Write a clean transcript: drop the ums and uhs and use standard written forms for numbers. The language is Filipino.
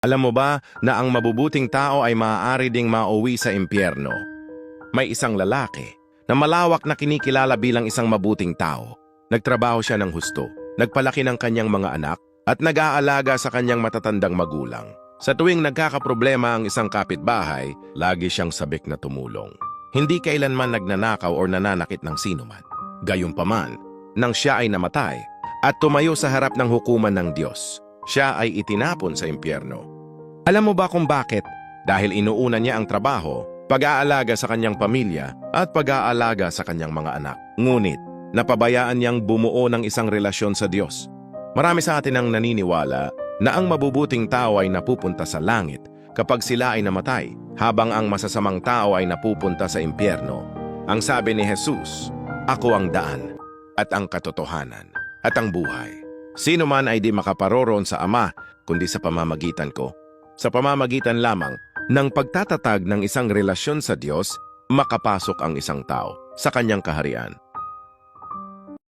Alam mo ba na ang mabubuting tao ay maaari ding mauwi sa impyerno? May isang lalaki na malawak na kinikilala bilang isang mabuting tao. Nagtrabaho siya ng husto, nagpalaki ng kanyang mga anak, at nag-aalaga sa kanyang matatandang magulang. Sa tuwing nagkakaproblema ang isang kapitbahay, lagi siyang sabik na tumulong. Hindi kailanman nagnanakaw o nananakit ng sinuman. Gayunpaman, nang siya ay namatay at tumayo sa harap ng hukuman ng Diyos, siya ay itinapon sa impyerno. Alam mo ba kung bakit? Dahil inuuna niya ang trabaho, pag-aalaga sa kanyang pamilya at pag-aalaga sa kanyang mga anak. Ngunit, napabayaan niyang bumuo ng isang relasyon sa Diyos. Marami sa atin ang naniniwala na ang mabubuting tao ay napupunta sa langit kapag sila ay namatay, habang ang masasamang tao ay napupunta sa impyerno. Ang sabi ni Jesus, "Ako ang daan, at ang katotohanan, at ang buhay. Sino man ay di makaparoroon sa Ama, kundi sa pamamagitan ko." Sa pamamagitan lamang ng pagtatatag ng isang relasyon sa Diyos, makapasok ang isang tao sa kanyang kaharian.